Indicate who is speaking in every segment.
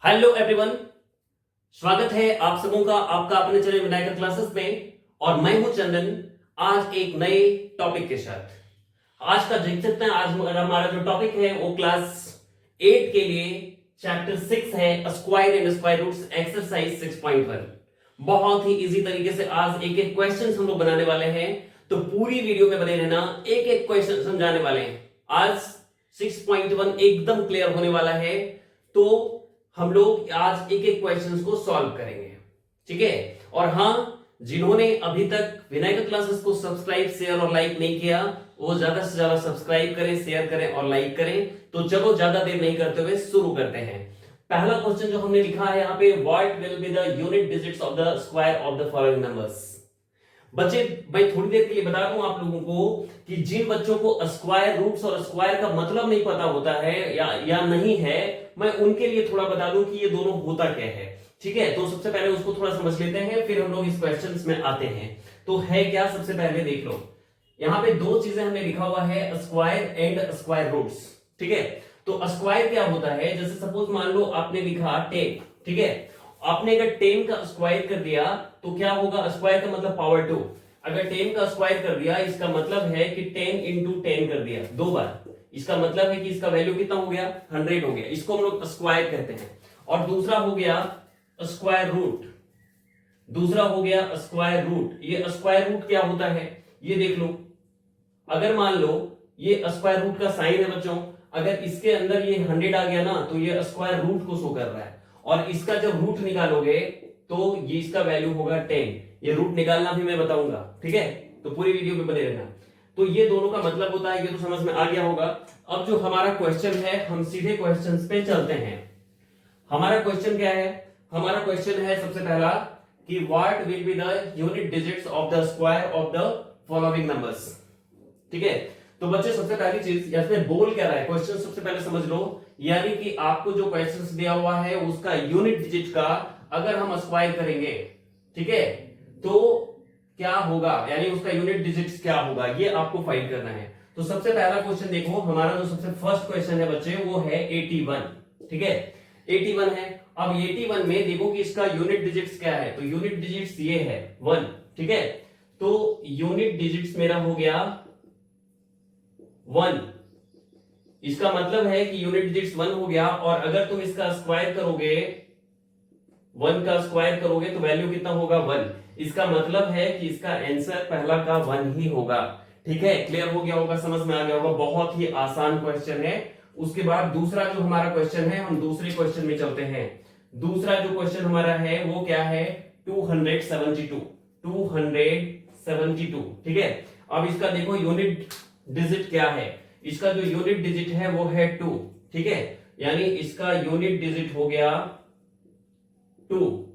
Speaker 1: Hello everyone, स्वागत है आप सबों का आपका अपने चैनल विनायक क्लासेस में। और मैं हूं चंदन, आज एक नए टॉपिक के साथ। आज का देख सकते हैं, आज हमारा जो टॉपिक है वो क्लास 8 के लिए चैप्टर 6 है, square and square roots, exercise 6.1। बहुत ही इजी तरीके से आज एक एक क्वेश्चन हम लोग बनाने वाले हैं, तो पूरी वीडियो में बने रहना, एक एक क्वेश्चन समझाने वाले हैं। आज 6.1 एकदम क्लियर होने वाला है, तो हम लोग आज एक एक क्वेश्चंस को सॉल्व करेंगे, ठीक है। और हाँ, जिन्होंने अभी तक विनायक क्लासेस को सब्सक्राइब, शेयर और लाइक नहीं किया, वो ज्यादा से ज्यादा सब्सक्राइब करें, शेयर करें और लाइक करें। तो चलो ज्यादा देर नहीं करते हुए शुरू करते हैं। पहला क्वेश्चन जो हमने लिखा है यहाँ पे, what will be the unit digits of the square of the following numbers. बच्चे मैं थोड़ी देर के लिए बता दूं आप लोगों को कि जिन बच्चों को स्क्वायर रूट्स और स्क्वायर का मतलब नहीं पता होता है या नहीं है, मैं उनके लिए थोड़ा बता दूं कि ये दोनों होता क्या है, ठीक है। तो सबसे पहले उसको थोड़ा समझ लेते हैं, फिर हम लोग इस क्वेश्चंस में आते हैं। तो है क्या, सबसे पहले देख लो, यहाँ पे दो चीजें हमने लिखा हुआ है, स्क्वायर एंड स्क्वायर रूट्स, ठीक है। तो स्क्वायर क्या होता है, जैसे सपोज मान लो आपने लिखा 10, ठीक है। आपने अगर 10 का स्क्वायर कर दिया तो क्या होगा, स्क्वायर का मतलब पावर 2। अगर 10 का स्क्वायर कर दिया, इसका मतलब है कि 10 इंटू 10 कर दिया दो बार, इसका मतलब है कि इसका वैल्यू कितना हो गया, 100 हो गया। इसको हम लोग स्क्वायर कहते हैं। और दूसरा हो गया स्क्वायर रूट, दूसरा हो गया स्क्वायर रूट। ये स्क्वायर रूट क्या होता है, ये देख लो। अगर मान लो ये स्क्वायर रूट का साइन है बच्चों, अगर इसके अंदर ये 100 आ गया ना, तो ये स्क्वायर रूट को शो कर रहा है। और इसका जब रूट निकालोगे तो ये इसका वैल्यू होगा 10। ये रूट निकालना भी मैं बताऊंगा, ठीक है। तो पूरी वीडियो में बने रहना। तो ये दोनों का मतलब होता है, ये तो समझ में आ गया होगा। अब जो हमारा क्वेश्चन है, हम सीधे क्वेश्चंस पे चलते हैं। हमारा क्वेश्चन क्या है, हमारा क्वेश्चन है सबसे पहला कि what will be the unit digits of the square of the following numbers, ठीक है। तो बच्चे सबसे पहली चीज इसमें बोल क्या रहा है, क्वेश्चन सबसे पहले समझ लो। यानी कि आपको जो क्वेश्चन दिया हुआ है उसका यूनिट डिजिट का अगर हम स्क्वायर करेंगे, ठीक है, तो क्या होगा, यानी उसका यूनिट डिजिट्स क्या होगा, ये आपको फाइंड करना है। तो सबसे पहला क्वेश्चन देखो, हमारा जो सबसे फर्स्ट क्वेश्चन है बच्चे, वो है 81, ठीक है। 81 है। अब 81 में देखो कि इसका यूनिट डिजिट्स क्या है, तो यूनिट डिजिट्स ये है 1, ठीक है। तो यूनिट डिजिट्स मेरा हो गया 1। इसका मतलब है कि यूनिट डिजिट्स 1 हो गया। और अगर तुम इसका स्क्वायर करोगे, 1 का स्क्वायर करोगे तो वैल्यू कितना होगा, 1। इसका मतलब है कि इसका आंसर पहला का 1 ही होगा, ठीक है। क्लियर हो गया होगा, समझ में आ गया होगा। बहुत ही आसान क्वेश्चन है। उसके बाद दूसरा जो हमारा क्वेश्चन है, हम दूसरे क्वेश्चन में चलते हैं। दूसरा जो क्वेश्चन हमारा है वो क्या है, 272, 272, ठीक है। अब इसका देखो यूनिट डिजिट क्या है, इसका जो यूनिट डिजिट है वो है 2, ठीक है। यानी इसका यूनिट डिजिट हो गया 2।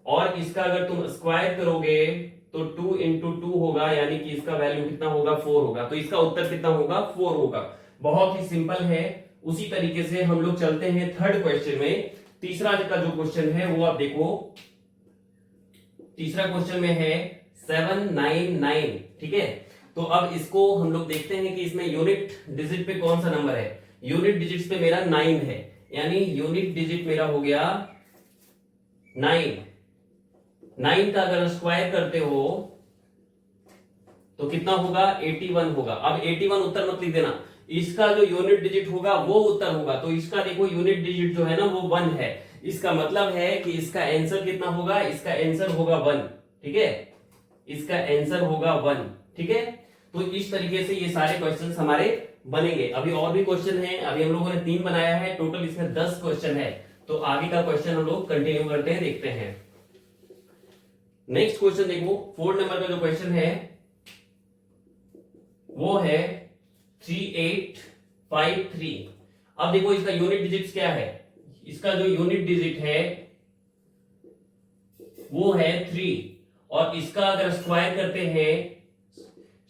Speaker 1: और इसका अगर तुम स्क्वायर करोगे तो 2 इंटू 2 होगा, यानी कि इसका वैल्यू कितना होगा, 4 होगा। तो इसका उत्तर कितना होगा, 4 होगा। बहुत ही सिंपल है। उसी तरीके से हम लोग चलते हैं थर्ड क्वेश्चन में। तीसरा का जो क्वेश्चन है वो आप देखो, तीसरा क्वेश्चन में है 799, ठीक है। तो अब इसको हम लोग देखते हैं कि इसमें यूनिट डिजिट पे कौन सा नंबर है। यूनिट डिजिट्स पे मेरा 9 है, यानी यूनिट डिजिट मेरा हो गया 9। 9 का अगर स्क्वायर करते हो तो कितना होगा, 81 होगा। अब 81 उत्तर मत लिख देना, इसका जो यूनिट डिजिट होगा वो उत्तर होगा। तो इसका देखो यूनिट डिजिट जो है ना वो 1 है। इसका मतलब है कि इसका आंसर कितना होगा, इसका आंसर होगा 1, ठीक है। इसका आंसर होगा 1, ठीक है। तो इस तरीके से ये सारे क्वेश्चंस हमारे बनेंगे। अभी और भी क्वेश्चन है, अभी हम लोगों ने 3 बनाया है, टोटल इसमें 10 क्वेश्चन है। तो आगे का क्वेश्चन हम लोग कंटिन्यू करते हैं, देखते हैं। नेक्स्ट क्वेश्चन देखो, 4 नंबर का जो क्वेश्चन है वो है 3853। अब देखो इसका यूनिट डिजिट क्या है, इसका जो यूनिट डिजिट है वो है 3। और इसका अगर स्क्वायर करते हैं,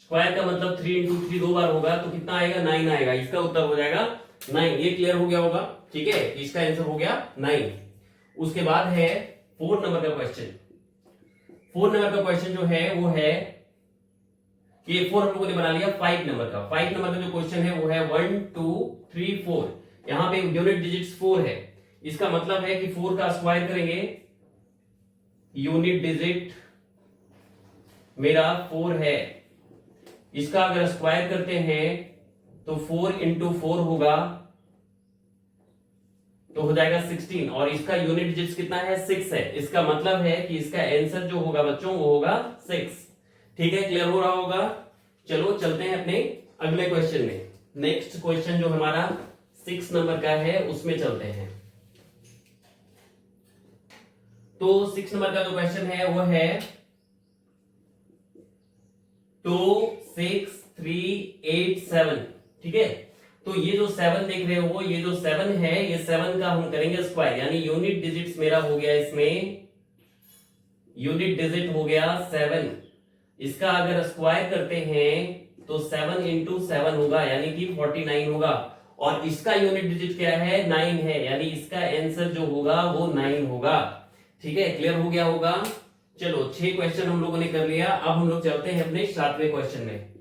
Speaker 1: स्क्वायर का मतलब 3 इंटू 3 दो बार होगा, तो कितना आएगा, 9 आएगा। इसका उत्तर हो जाएगा 9। ये क्लियर हो गया होगा, ठीक है। इसका आंसर हो गया 9। उसके बाद है 4 नंबर का क्वेश्चन। 4 नंबर का क्वेश्चन जो है वो है कि 4 हम लोगों ने बना लिया 5 नंबर का। 5 नंबर का जो क्वेश्चन है वो है 1 2 3 4। यहां पे यूनिट डिजिट्स 4 है, इसका मतलब है कि 4 का स्क्वायर करेंगे, यूनिट डिजिट मेरा 4 है, इसका अगर स्क्वायर करते हैं तो 4 इंटू 4 होगा, तो हो जाएगा 16, और इसका यूनिट डिजिट्स कितना है 6 है। इसका मतलब है कि इसका आंसर जो होगा बच्चों वो होगा 6। ठीक है, क्लियर हो रहा होगा। चलो चलते हैं अपने अगले क्वेश्चन में। नेक्स्ट क्वेश्चन जो हमारा 6 नंबर का है उसमें चलते हैं। तो 6 नंबर का जो क्वेश्चन है वो है 2 6 3 8 7। ठीक है, तो ये जो 7 देख रहे हो, ये जो 7 है, ये 7 का हम करेंगे स्क्वायर, यानी यूनिट डिजिट्स मेरा हो गया, इसमें यूनिट डिजिट हो गया 7। इसका अगर स्क्वायर करते हैं तो 7 इंटू 7 होगा, यानी कि 49 होगा, और इसका यूनिट डिजिट क्या है 9 है, यानी इसका आंसर जो होगा वो 9 होगा। ठीक है, क्लियर हो गया होगा। चलो 6 क्वेश्चन हम लोगों ने कर लिया। अब हम लोग चलते हैं अपने 7वें क्वेश्चन में।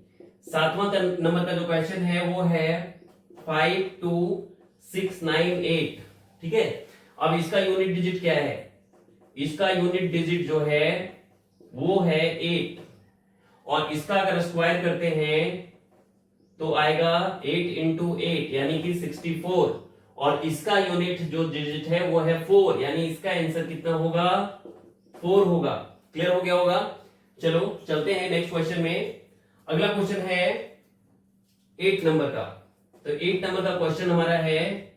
Speaker 1: 7वां नंबर का जो क्वेश्चन है वो है 5 2 6 9 8। ठीक है, अब इसका यूनिट डिजिट क्या है, इसका यूनिट डिजिट जो है वो है 8, और इसका अगर स्क्वायर करते हैं तो आएगा 8 इंटू 8 यानी कि 64, और इसका यूनिट जो डिजिट है वो है 4, यानी इसका आंसर कितना होगा 4 होगा। क्लियर हो गया होगा। चलो चलते हैं नेक्स्ट क्वेश्चन में। अगला क्वेश्चन है 8 नंबर का। तो 8 नंबर का क्वेश्चन हमारा है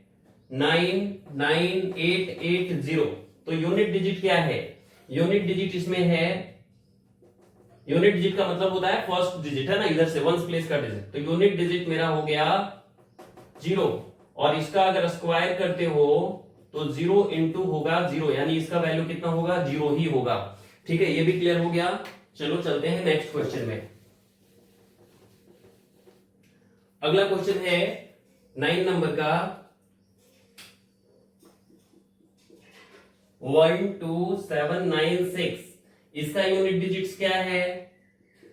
Speaker 1: 9 9 8 8 0। तो यूनिट डिजिट क्या है, यूनिट डिजिट इसमें है, यूनिट डिजिट का मतलब होता है फर्स्ट डिजिट है ना, इधर से वंस प्लेस का डिजिट। तो यूनिट डिजिट मेरा हो गया 0, और इसका अगर स्क्वायर करते हो तो 0 इंटू होगा 0, यानी इसका वैल्यू कितना होगा 0 ही होगा। ठीक है, ये भी क्लियर हो गया। चलो चलते हैं नेक्स्ट क्वेश्चन में। अगला क्वेश्चन है 9 नंबर का 1 2 7 9 6। इसका यूनिट डिजिट्स क्या है,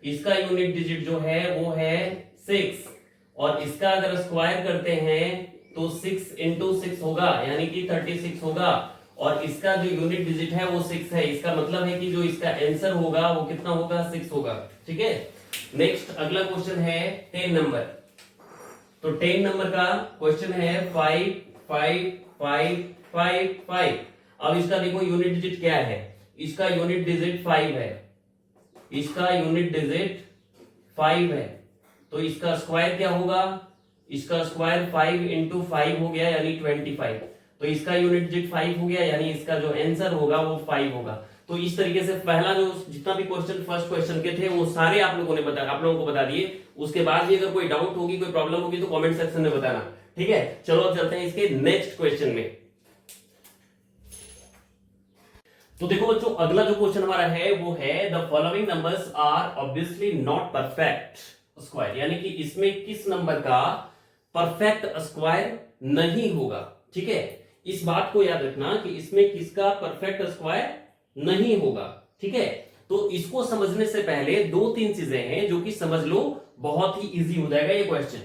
Speaker 1: इसका यूनिट डिजिट जो है वो है 6, और इसका अगर स्क्वायर करते हैं तो 6 इंटू 6 होगा, यानी कि 36 होगा, और इसका जो यूनिट डिजिट है वो 6 है। इसका मतलब है कि जो इसका आंसर होगा वो कितना होगा 6 होगा। ठीक है, नेक्स्ट अगला क्वेश्चन है 10 नंबर। तो 10 नंबर का क्वेश्चन है 5 5 5 5 5। अब इसका देखो यूनिट डिजिट क्या है, इसका यूनिट डिजिट 5 है, इसका यूनिट डिजिट 5 है, तो इसका स्क्वायर क्या होगा, इसका स्क्वायर 5 इंटू 5 हो गया यानी 25, तो इसका यूनिट डिजिट 5 हो गया, यानी इसका जो आंसर होगा वो 5 होगा। तो इस तरीके से पहला जो जितना भी क्वेश्चन फर्स्ट क्वेश्चन के थे वो सारे आप लोगों को बता दिए। उसके बाद भी अगर कोई डाउट होगी, कोई प्रॉब्लम होगी तो कमेंट सेक्शन में बताना। ठीक है, चलो अब चलते हैं इसके नेक्स्ट क्वेश्चन में। तो देखो बच्चों, अगला जो क्वेश्चन हमारा है वो है the following numbers are obviously not perfect square, यानी कि इसमें किस नंबर का परफेक्ट स्क्वायर नहीं होगा। ठीक है, इस बात को याद रखना कि इसमें किसका परफेक्ट स्क्वायर नहीं होगा। ठीक है, तो इसको समझने से पहले 2-3 चीजें हैं जो कि समझ लो, बहुत ही इजी हो जाएगा ये क्वेश्चन।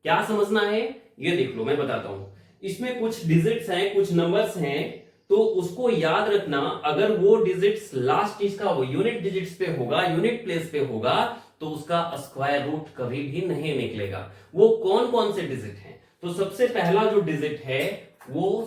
Speaker 1: क्या समझना है ये देख लो, मैं बताता हूं। इसमें कुछ डिजिट्स हैं, कुछ नंबर्स हैं, तो उसको याद रखना। अगर वो डिजिट्स लास्ट इसका वो यूनिट डिजिट्स पे होगा, यूनिट प्लेस पे होगा, तो उसका स्क्वायर रूट कभी भी नहीं निकलेगा। वो कौन कौन से डिजिट हैं? तो सबसे पहला जो डिजिट है वो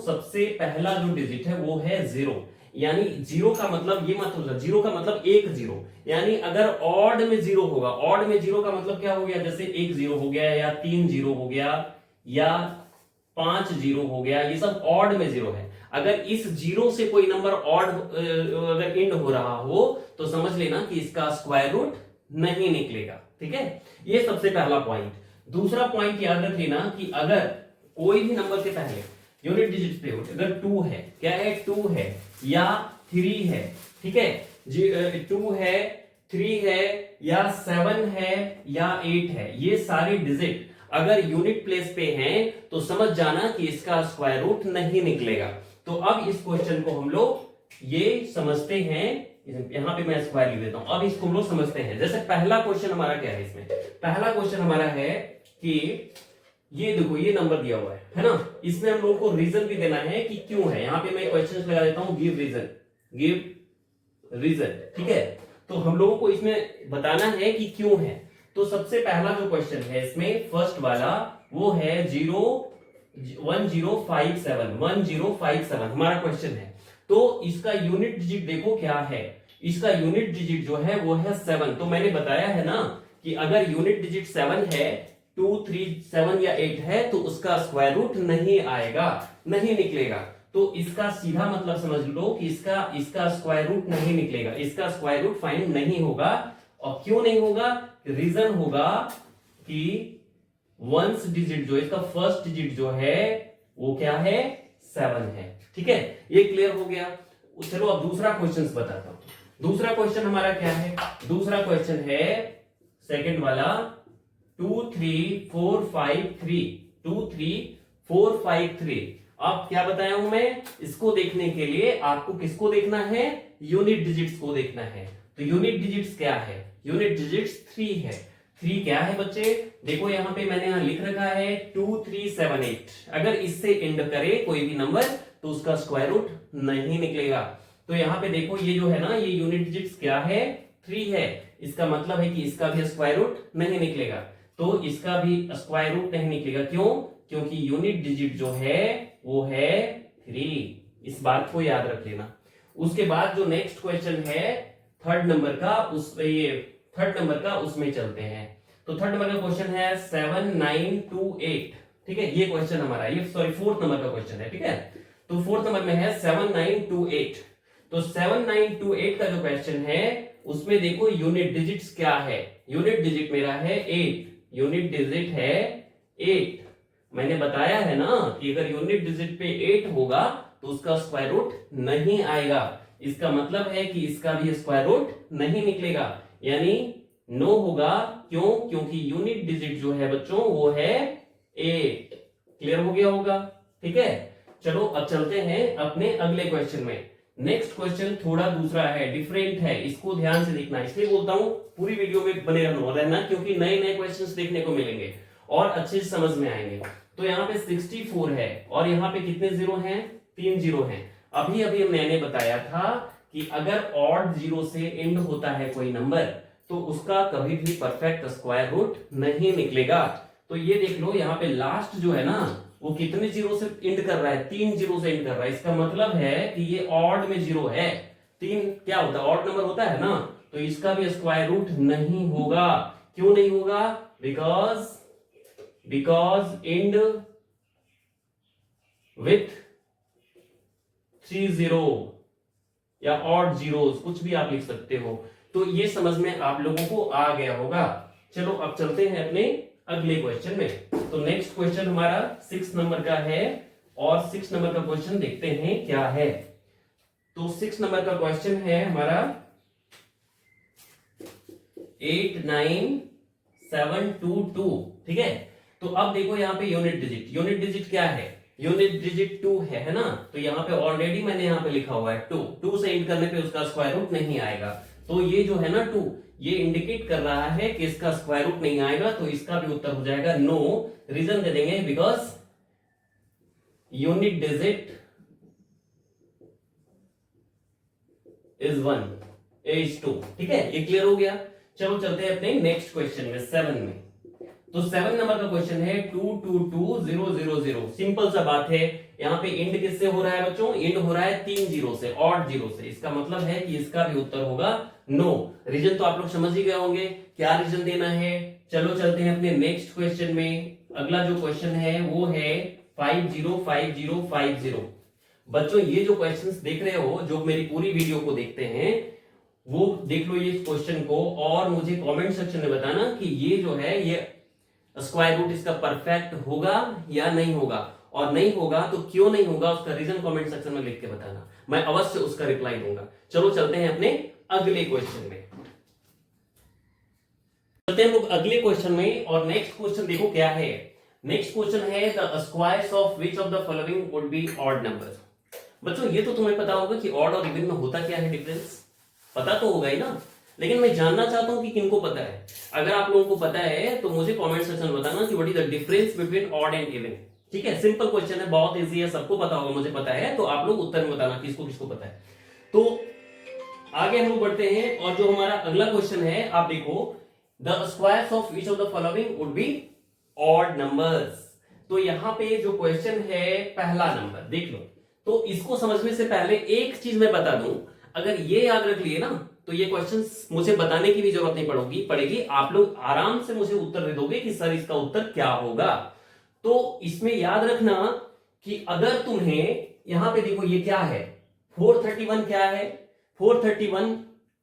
Speaker 1: है 0, यानी 0 का मतलब ये मत समझो, 0 का मतलब 1 0, यानी अगर ऑड में 0 होगा, ऑड में 0 का मतलब क्या हो गया, जैसे 1 0 हो गया, या 3 0 हो गया, या 5 0 हो गया, ये सब ऑड में 0 है। अगर इस 0 से कोई नंबर ऑड अगर एंड हो रहा हो तो समझ लेना कि इसका स्क्वायर रूट नहीं निकलेगा। ठीक है, ये सबसे पहला पॉइंट। दूसरा पॉइंट याद रख लेना कि अगर कोई भी नंबर से पहले यूनिट डिजिट पे हो, अगर 2 है, क्या है 2 है या 3 है, ठीक है, 2 है 3 है या 7 है या 8 है, ये सारे डिजिट अगर यूनिट प्लेस पे हैं तो समझ जाना कि इसका स्क्वायर रूट नहीं निकलेगा। तो अब इस क्वेश्चन को हम लोग ये समझते हैं यहाँ पे मैं स्क्वायर लिख देता हूं। अब इसको हम लोग समझते हैं। जैसे पहला क्वेश्चन हमारा क्या है, इसमें पहला क्वेश्चन हमारा है कि ये देखो ये नंबर दिया हुआ है ना, इसमें हम लोगों को रीजन भी देना है कि क्यों है। यहाँ पे मैं क्वेश्चन लगा देता हूँ गिव रीजन, ठीक है। तो हम लोगों को इसमें बताना है कि क्यों है। तो सबसे पहला जो क्वेश्चन है इसमें फर्स्ट वाला वो है 1057 हमारा क्वेश्चन है। तो इसका यूनिट डिजिट देखो क्या है, इसका यूनिट डिजिट जो है वो है 7। तो मैंने बताया है ना कि अगर यूनिट डिजिट 7 है, 2, 3, 7 या 8 है तो उसका स्क्वायर रूट नहीं आएगा, नहीं निकलेगा। तो इसका सीधा मतलब समझ लो कि इसका स्क्वायर रूट नहीं निकलेगा, इसका स्क्वायर रूट फाइंड नहीं होगा। और क्यों नहीं होगा, रीजन होगा कि वंस डिजिट जो इसका फर्स्ट डिजिट जो है वो क्या है, 7 है, ठीक है। ये क्लियर हो गया। चलो अब दूसरा क्वेश्चन बताता हूं। दूसरा क्वेश्चन हमारा क्या है, दूसरा क्वेश्चन है सेकंड वाला 2, 3, 4, 5, 3। अब क्या बताया हूं मैं, इसको देखने के लिए आपको किसको देखना है, यूनिट डिजिट्स को देखना है। तो यूनिट डिजिट्स क्या है, यूनिट डिजिट्स 3 है। 3 क्या है बच्चे, देखो यहाँ पे मैंने यहाँ लिख रखा है 2, 3, 7, 8। अगर इससे एंड करे कोई भी नंबर तो उसका स्क्वायर रूट नहीं निकलेगा। तो यहाँ पे देखो ये जो है ना, ये यूनिट डिजिट्स क्या है, 3 है। इसका मतलब है कि इसका भी स्क्वायर रूट नहीं निकलेगा। तो इसका भी स्क्वायर रूट नहीं निकलेगा, क्यों, क्योंकि यूनिट डिजिट जो है वो है 3। इस बात को याद रख लेना। उसके बाद जो नेक्स्ट क्वेश्चन है थर्ड नंबर का उसमें चलते हैं। तो थर्ड नंबर का क्वेश्चन है 7, 9, 2, 8, ठीक है। ये क्वेश्चन हमारा, ये सॉरी फोर्थ नंबर का क्वेश्चन है, ठीक है। तो फोर्थ नंबर में है 7, 9, 2, 8। तो 7, 9, 2, 8 का जो क्वेश्चन है उसमें देखो यूनिट डिजिट्स क्या है, यूनिट डिजिट मेरा है 8, यूनिट डिजिट है 8। मैंने बताया है ना कि अगर यूनिट डिजिट पे 8 होगा तो उसका स्क्वायर रूट नहीं आएगा। इसका मतलब है कि इसका भी स्क्वायर रूट नहीं निकलेगा, यानी नो होगा। क्यों, क्योंकि यूनिट डिजिट जो है बच्चों वो है 8। क्लियर हो गया होगा, ठीक है। चलो अब चलते हैं अपने अगले क्वेश्चन में। नेक्स्ट क्वेश्चन थोड़ा दूसरा है, डिफरेंट है, इसको ध्यान से देखना। इसलिए बोलता हूं पूरी वीडियो में बने रहना, क्योंकि नए नए क्वेश्चंस देखने को मिलेंगे और अच्छे से समझ में आएंगे। तो यहाँ पे 64 है और यहाँ पे कितने जीरो हैं, 3 जीरो हैं। अभी अभी मैंने बताया था कि अगर ऑड जीरो से एंड होता है कोई नंबर तो उसका कभी भी परफेक्ट स्क्वायर रूट नहीं निकलेगा। तो ये देख लो यहाँ पे लास्ट जो है ना वो कितने जीरो से एंड कर रहा है, 3 जीरो से एंड कर रहा है। इसका मतलब है कि ये ऑड में जीरो है। 3 क्या होता है, ऑड नंबर होता है ना, तो इसका भी स्क्वायर रूट नहीं होगा। क्यों नहीं होगा, बिकॉज एंड विथ 3 जीरो या ऑड जीरोस, कुछ भी आप लिख सकते हो। तो ये समझ में आप लोगों को आ गया होगा। चलो अब चलते हैं अपने अगले क्वेश्चन में। तो नेक्स्ट क्वेश्चन हमारा 6 नंबर का है और 6 नंबर का क्वेश्चन देखते हैं क्या है। तो 6 नंबर का क्वेश्चन है हमारा 8, 9, 7, 2, 2, ठीक है। तो अब देखो यहाँ पे यूनिट डिजिट क्या है, यूनिट डिजिट 2 है ना। तो यहाँ पे ऑलरेडी मैंने यहाँ पे लिखा हुआ है 2 से एंड करने पे उसका स्क्वायर रूट नहीं आएगा। तो ये जो है ना 2, ये इंडिकेट कर रहा है कि इसका स्क्वायर रूट नहीं आएगा। तो इसका भी उत्तर हो जाएगा नो। रीजन दे देंगे बिकॉज यूनिट डिजिट इज 1 ठीक है। ये क्लियर हो गया। चलो चलते हैं अपने नेक्स्ट क्वेश्चन में, 7 में। तो 7 नंबर का क्वेश्चन है 2, 2, 2, 0, 0, 0। सिंपल सा बात है, यहाँ पे एंड किससे हो रहा है बच्चों, एंड हो रहा है 3 जीरो से, ऑड जीरो से। इसका मतलब है कि इसका भी उत्तर होगा नो। रीजन तो आप लोग समझ ही गए होंगे, क्या रीजन देना है। चलो चलते हैं अपने नेक्स्ट क्वेश्चन में। अगला जो क्वेश्चन है वो है 5, 0, 5, 0, 5, 0। बच्चों ये जो क्वेश्चंस देख रहे हो, जो मेरी पूरी वीडियो को देखते हैं, वो देख लो ये क्वेश्चन को और मुझे कमेंट सेक्शन में बताना कि ये जो है ये स्क्वायर रूट इसका परफेक्ट होगा या नहीं होगा, और नहीं होगा तो क्यों नहीं होगा उसका रीजन कमेंट सेक्शन में लिख के बताना, मैं अवश्य उसका रिप्लाई दूंगा। चलो चलते हैं अपने अगले क्वेश्चन में। चलते हैं लोग अगले क्वेश्चन में। और नेक्स्ट क्वेश्चन देखो क्या है। नेक्स्ट क्वेश्चन है the squares of which of the following would be odd number. बच्चों ये तो तुम्हें पता होगा कि ऑड और इवन में होता क्या है डिफरेंस। पता तो होगा ही ना, लेकिन मैं जानना चाहता हूं कि किनको पता है। अगर आप लोगों को पता है तो मुझे कमेंट सेक्शन में बताना कि what is the difference between odd and even. ठीक है, सिंपल क्वेश्चन है, बहुत इजी है, सबको पता होगा, मुझे पता है, तो आप लोग उत्तर में बताना किसको किसको पता है। तो आगे हम लोग बढ़ते हैं, और जो हमारा अगला क्वेश्चन है, आप देखो, the squares of each of the following would be odd numbers. तो यहां पे जो क्वेश्चन है, पहला नंबर देख लो। तो इसको समझने से पहले एक चीज मैं बता दूं, अगर ये याद रख लिए ना तो ये क्वेश्चन मुझे बताने की भी जरूरत नहीं पड़ेगी, आप लोग आराम से मुझे उत्तर दे दोगे कि सर इसका उत्तर क्या होगा। तो इसमें याद रखना कि अगर तुम्हें यहां पे देखो, ये क्या है, 431 क्या है, 431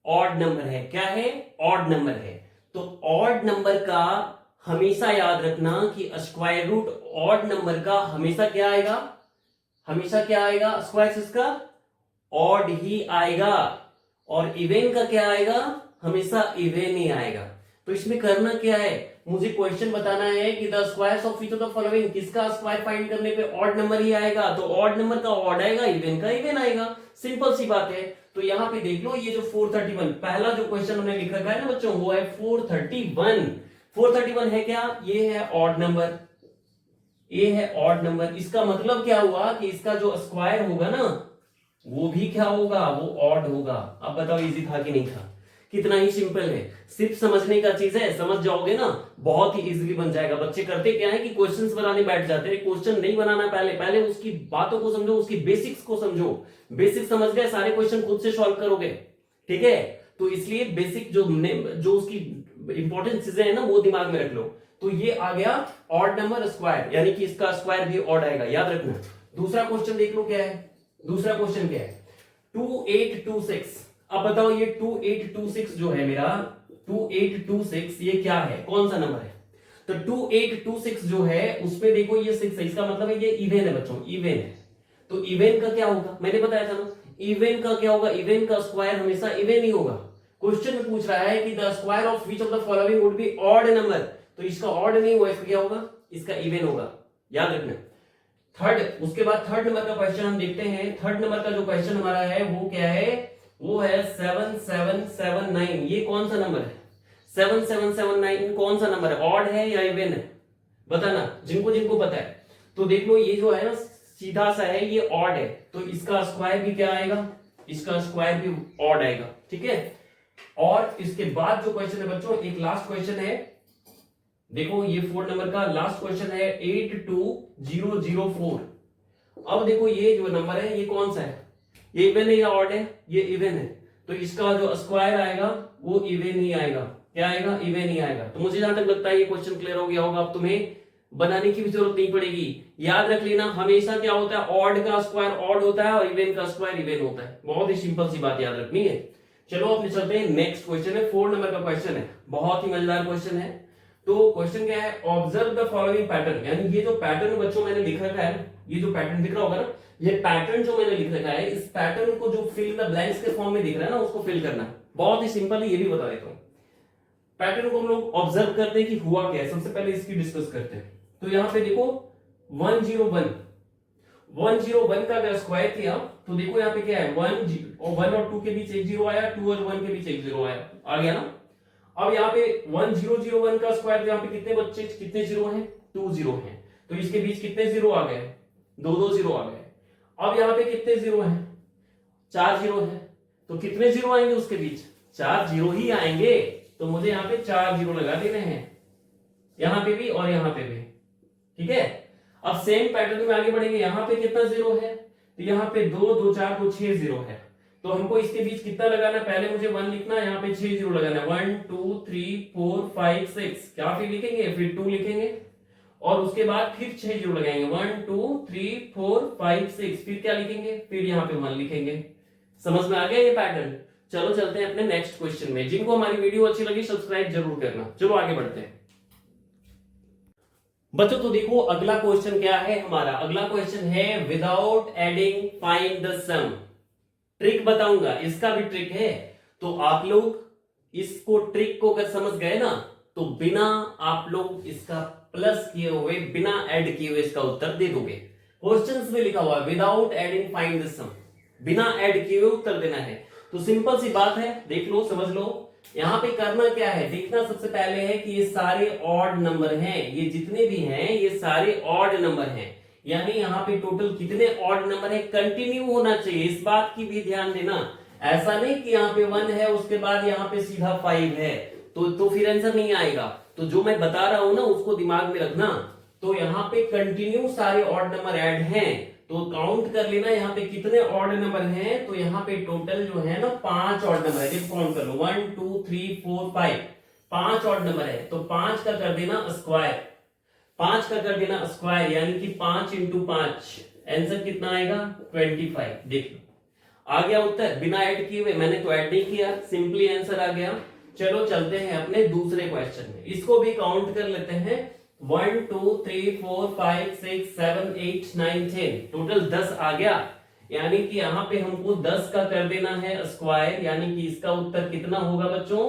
Speaker 1: ऑड नंबर है। क्या है? ऑड नंबर है। तो ऑड नंबर का हमेशा याद रखना कि स्क्वायर रूट ऑड नंबर का हमेशा क्या आएगा, हमेशा क्या आएगा, स्क्वायर इसका ऑड ही आएगा, और इवेन का क्या आएगा, हमेशा इवेन ही आएगा। तो इसमें करना क्या है, मुझे क्वेश्चन बताना है कि the squares of each of the following, किसका स्क्वायर फाइंड करने पे ऑड नंबर ही आएगा, तो ऑड नंबर का ऑड आएगा, इवेन का इवेन आएगा, सिंपल सी बात है। तो यहां पे देख लो, ये जो 431 पहला जो क्वेश्चन हमने लिख रखा है ना बच्चों, वो है 431। 431 है क्या, ये है ऑड नंबर, ये है ऑड नंबर। इसका मतलब क्या हुआ कि इसका जो स्क्वायर होगा ना वो भी क्या होगा, वो ऑड होगा। अब बताओ इजी था कि नहीं था, कितना ही सिंपल है, सिर्फ समझने का चीज है, समझ जाओगे ना बहुत ही इजीली बन जाएगा। बच्चे करते क्या है कि क्वेश्चंस बनाने बैठ जाते हैं, क्वेश्चन नहीं बनाना, पहले पहले उसकी बातों को समझो, उसकी बेसिक्स को समझो, बेसिक समझ गए सारे क्वेश्चन खुद से सॉल्व करोगे। ठीक है, तो इसलिए बेसिक जो उसकी इंपॉर्टेंट चीजें है ना वो दिमाग में रख लो। तो ये आ गया ऑड नंबर स्क्वायर, यानी कि इसका स्क्वायर भी ऑड आएगा, याद रखना। दूसरा क्वेश्चन देख लो क्या है, दूसरा क्वेश्चन क्या है, 2826। अब बताओ ये 2826 जो है मेरा, 2826 ये क्या है, कौन सा नंबर है। तो 2826 जो है उसमें देखो ये 6 है, इसका मतलब है ये इवेन है बच्चों, इवेन है। तो इवेन का क्या होगा, मैंने बताया था ना, इवेन का क्या होगा, इवेन का स्क्वायर हमेशा इवेन ही होगा। क्वेश्चन में पूछ रहा है कि the square of which of the following would be odd number, तो इसका ऑड नहीं हुआ, इसका क्या होगा, इसका इवेन होगा, याद रखना। थर्ड, उसके बाद थर्ड नंबर का क्वेश्चन हम देखते हैं। थर्ड नंबर का जो क्वेश्चन हमारा है वो क्या है, वो है 7779। ये कौन सा नंबर है, 7779 कौन सा नंबर है, ऑड है या इवन है, बताना जिनको जिनको पता है। तो देख लो ये जो है ना सीधा सा है, ये ऑड है, तो इसका स्क्वायर भी क्या आएगा, इसका स्क्वायर भी ऑड आएगा। ठीक है, और इसके बाद जो क्वेश्चन है बच्चों, एक लास्ट क्वेश्चन है, देखो ये 4 नंबर का लास्ट क्वेश्चन है 82004। अब देखो ये जो नंबर है ये कौन सा है, ये इवन है या ऑड है, ये इवन है, तो इसका जो स्क्वायर आएगा वो इवन ही आएगा, क्या आएगा, इवन ही आएगा। तो मुझे जहां तक लगता है ये क्वेश्चन क्लियर हो गया होगा, अब तुम्हें बनाने की भी जरूरत नहीं पड़ेगी। याद रख लेना हमेशा क्या होता है, ऑड का स्क्वायर ऑड होता है और इवन का स्क्वायर इवन होता है, बहुत ही सिंपल सी बात याद रखनी है। चलो अपने चलते हैं, नेक्स्ट क्वेश्चन है 4 नंबर का क्वेश्चन है, बहुत ही मजेदार क्वेश्चन है। तो क्वेश्चन क्या है, ऑब्जर्व द फॉलोइंग पैटर्न, यानी ये जो पैटर्न बच्चों मैंने लिख रखा है, ये जो पैटर्न दिख रहा होगा ना, ये पैटर्न जो मैंने लिख रखा है, इस पैटर्न को जो फिल द ब्लैंक्स के फॉर्म में दिख रहा है ना उसको फिल करना, बहुत ही सिंपल है, ये भी बता देता हूं। पैटर्न को हम लोग ऑब्जर्व करते हैं कि हुआ क्या है, सबसे पहले इसकी डिस्कस करते हैं। तो यहां पे देखो 101 का अगर स्क्वायर किया तो देखो यहाँ पे क्या है, 1 और 2 के बीच एक जीरो आया, 2 और 1 के बीच एक जीरो आया, आ गया ना। अब यहाँ पे 1001 का स्क्वायर, यहाँ पे कितने बच्चे कितने जीरो हैं, 2 जीरो हैं, तो इसके बीच कितने जीरो आ गए, 2 जीरो आ गए। अब यहाँ पे कितने जीरो हैं, 4 जीरो हैं, तो कितने जीरो आएंगे उसके बीच, 4 जीरो ही आएंगे, तो मुझे यहाँ पे 4 जीरो लगा देने हैं, यहाँ पे भी और यहाँ पे भी। ठीक है, अब सेम पैटर्न में आगे बढ़ेंगे, यहाँ पे कितना जीरो है, तो यहाँ पे 2 2 4 तो 6 जीरो है, तो हमको इसके बीच कितना लगाना, पहले मुझे 1 लिखना, यहाँ पे 6 जीरो लगाना, 1 2 3 4 5 6, क्या फिर लिखेंगे, फिर 2 लिखेंगे, और उसके बाद फिर 6 जीरो लगाएंगे, 1 2 3 4 5 6, फिर क्या लिखेंगे, फिर यहाँ पे 1 लिखेंगे। समझ में आ गया ये पैटर्न। चलो चलते हैं अपने नेक्स्ट क्वेश्चन में। जिनको हमारी वीडियो अच्छी लगी सब्सक्राइब जरूर करना। चलो आगे बढ़ते हैं बच्चों। तो देखो अगला क्वेश्चन क्या है हमारा, अगला क्वेश्चन है without adding find the sum. Trick बताऊंगा, इसका भी ट्रिक है, तो आप लोग इसको ट्रिक को अगर समझ गए ना तो बिना आप लोग इसका प्लस किए हुए, बिना ऐड किए हुए इसका उत्तर दे दोगे। क्वेश्चंस में लिखा हुआ है विदाउट एडिंग फाइंड द सम, बिना ऐड किए हुए उत्तर देना है। तो सिंपल सी बात है, देख लो समझ लो। यहाँ पे करना क्या है, देखना सबसे पहले है कि ये सारे ऑड नंबर हैं, ये जितने भी हैं ये सारे ऑड नंबर हैं, यानी यहाँ पे टोटल कितने ऑड नंबर है, कंटिन्यू होना चाहिए, इस बात की भी ध्यान देना। ऐसा नहीं कि यहाँ पे 1 है उसके बाद यहाँ पे सीधा 5 है, तो फिर आंसर नहीं आएगा। तो जो मैं बता रहा हूं ना उसको दिमाग में रखना। तो यहाँ पे कंटिन्यू सारे ऑड नंबर ऐड हैं, तो काउंट कर लेना यहाँ पे कितने ऑड नंबर हैं। तो यहाँ पे टोटल जो है ना 5 ऑड नंबर है, देखो काउंट कर लो 1 2 3 4 5, 5 ऑड नंबर है। तो 5 का कर देना स्क्वायर, 5 का कर देना स्क्वायर, यानी कि 5 इंटू 5, आंसर कितना आएगा 25। देख लो आ गया उत्तर बिना ऐड किए हुए, मैंने तो ऐड नहीं किया, सिंपली आंसर आ गया। चलो चलते हैं अपने दूसरे क्वेश्चन में, इसको भी काउंट कर लेते हैं। 1 2 3 4 5 6 7 8 9 10, टोटल 10 आ गया, यानी कि यहाँ पे हमको 10 का कर देना है स्क्वायर, यानी कि इसका उत्तर कितना होगा बच्चों,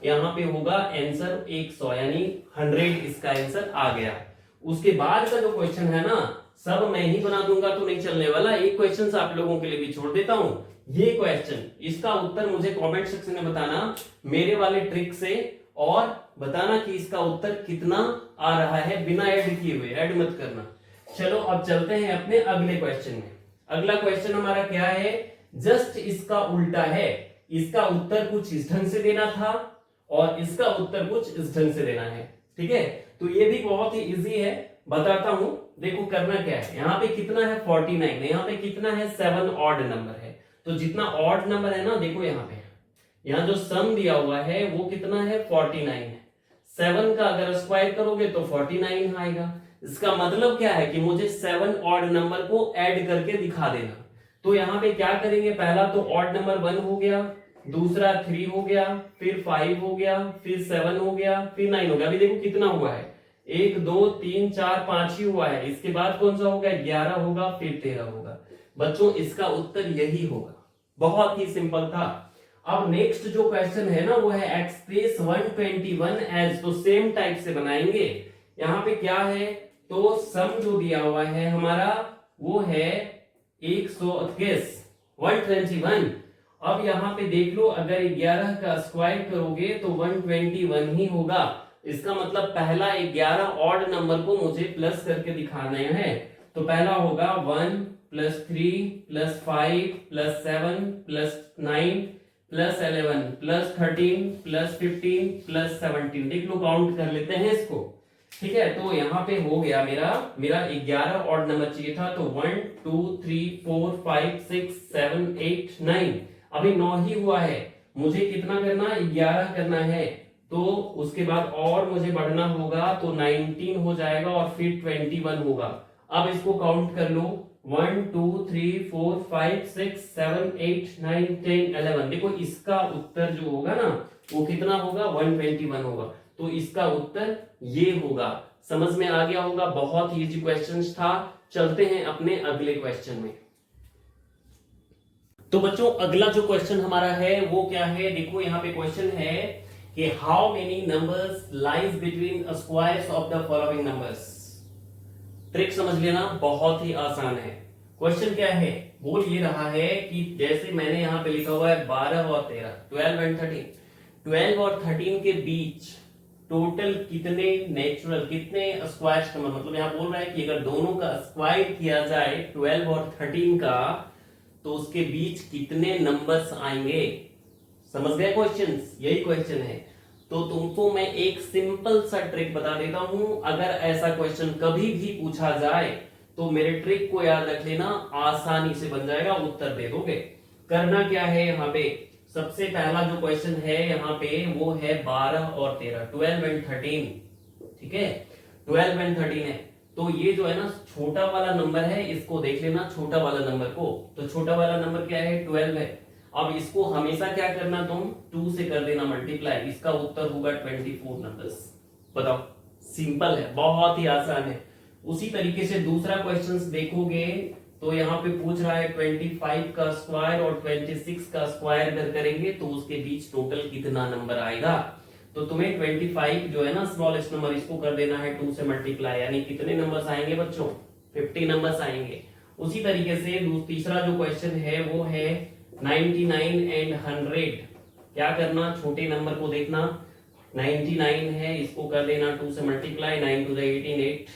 Speaker 1: यहाँ पे होगा आंसर 100, यानी 100 इसका आंसर आ गया। उसके बाद का जो क्वेश्चन है ना सब मैं ही बना दूंगा तो नहीं चलने वाला, एक क्वेश्चन आप लोगों के लिए भी छोड़ देता हूं। ये क्वेश्चन, इसका उत्तर मुझे कमेंट सेक्शन में बताना मेरे वाले ट्रिक से, और बताना कि इसका उत्तर कितना आ रहा है बिना ऐड किए हुए, ऐड मत करना। चलो अब चलते हैं अपने अगले क्वेश्चन में। अगला क्वेश्चन हमारा क्या है, जस्ट इसका उल्टा है, इसका उत्तर कुछ इस ढंग से देना था और इसका उत्तर कुछ इस ढंग से देना है, ठीक है। तो ये भी बहुत ही इजी है, बताता हूं। देखो करना क्या है, यहाँ पे कितना है 49, यहाँ पे कितना है 7 ऑड नंबर है, तो जितना ऑड नंबर है ना देखो यहाँ पे, यहाँ जो सम दिया हुआ है वो कितना है 49 है, 7 का अगर स्क्वायर करोगे तो 49 आएगा। इसका मतलब क्या है कि मुझे 7 ऑड नंबर को ऐड करके दिखा देना। तो यहाँ पे क्या करेंगे, पहला तो ऑड नंबर 1 हो गया, दूसरा 3 हो गया, फिर 5 हो गया, फिर 7 हो गया, फिर 9 हो गया। अभी देखो कितना हुआ है, 1 2 3 4 5 ही हुआ है, इसके बाद कौन सा होगा 11 होगा, फिर 13 होगा। बच्चों इसका उत्तर यही होगा, बहुत ही सिंपल था। अब नेक्स्ट जो क्वेश्चन है ना वो है एक्सप्रेस 121 एज, तो सेम टाइप से बनाएंगे। यहाँ पे क्या है, तो सम जो दिया हुआ है हमारा वो है 121। अब यहाँ पे देख लो, अगर 11 का स्क्वायर करोगे तो 121 ही होगा। इसका मतलब पहला 11 ऑड नंबर को मुझे प्लस करके दिखाना है। तो पहला होगा 1 plus 3 plus 5 plus 7 plus 9 plus 11 plus 13 plus 15 plus 17। देख लो काउंट कर लेते हैं इसको, ठीक है। तो यहाँ पे हो गया मेरा 11 ऑड नंबर चाहिए था, तो 1 2 3 4 5 6 7 8 9, अभी 9 ही हुआ है, मुझे कितना करना 11 करना है। तो उसके बाद और मुझे बढ़ना होगा, तो 19 हो जाएगा और फिर 21 होगा। अब इसको काउंट कर लो, 1 2 3 4 5 6 7 8 9 10 11। देखो इसका उत्तर जो होगा ना वो कितना होगा 121 होगा, तो इसका उत्तर ये होगा। समझ में आ गया होगा, बहुत ही इजी क्वेश्चन था। चलते हैं अपने अगले क्वेश्चन में। तो बच्चों अगला जो क्वेश्चन हमारा है वो क्या है, देखो यहाँ पे क्वेश्चन है कि how many numbers lies between squares of the following numbers. Trick समझ लेना, बहुत ही आसान है। क्वेश्चन क्या है, बोल ये रहा है कि जैसे मैंने यहाँ पे लिखा हुआ है 12 और 13, 12 एंड 13, 12 और 13 के बीच टोटल कितने नेचुरल, कितने स्क्वायर्स नंबर, मतलब यहाँ बोल रहा है कि अगर दोनों का स्क्वायर किया जाए 12 और 13 का, तो उसके बीच कितने नंबर्स आएंगे। समझ गए क्वेश्चन, यही क्वेश्चन है। तो तुमको मैं एक सिंपल सा ट्रिक बता देता हूं, अगर ऐसा क्वेश्चन कभी भी पूछा जाए तो मेरे ट्रिक को याद रख लेना, आसानी से बन जाएगा, उत्तर दे दोगे। करना क्या है, यहाँ पे सबसे पहला जो क्वेश्चन है यहाँ पे वो है 12 और 13, 12 एंड 13, ठीक है, 12 एंड 13 है। तो ये जो है ना छोटा वाला नंबर है, इसको देख लेना छोटा वाला नंबर को। तो छोटा वाला नंबर क्या है 12 है। अब इसको हमेशा क्या करना, तुम 2 से कर देना मल्टीप्लाई, इसका उत्तर होगा 24 नंबर्स। बताओ, सिंपल है, बहुत ही आसान है। उसी तरीके से दूसरा क्वेश्चन देखोगे तो यहाँ पे पूछ रहा है 25 का स्क्वायर और 26 का स्क्वायर अगर करेंगे तो उसके बीच टोटल कितना नंबर आएगा। तो तुम्हें 25 जो है ना स्मॉलेस्ट नंबर, इसको कर देना है 2 से मल्टीप्लाई, यानी कितने नंबर्स आएंगे बच्चों 50 नंबर्स आएंगे। उसी तरीके से तीसरा जो क्वेश्चन है वो है 99 एंड 100 क्या करना, छोटे नंबर को देखना। 99 है, इसको कर देना 2 से multiply, 9 two the 18 8,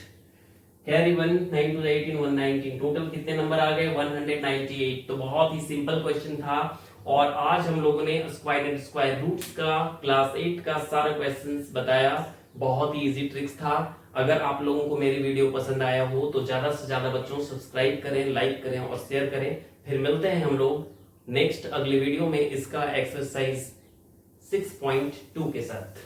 Speaker 1: carry 1, 9 two the 18 119, total कितने नंबर आ गए 198। तो बहुत ही सिंपल क्वेश्चन था और आज हम लोगों ने स्क्वायर एंड स्क्वायर रूट्स का क्लास 8 का सारा क्वेश्चंस बताया। बहुत ही इजी ट्रिक्स था। अगर आप लोगों को मेरी वीडियो पसंद आया हो तो ज्यादा से ज्यादा बच्चों सब्सक्राइब करें, लाइक करें और शेयर करें। फिर मिलते हैं हम लोग नेक्स्ट अगली वीडियो में इसका एक्सरसाइज 6.2 के साथ।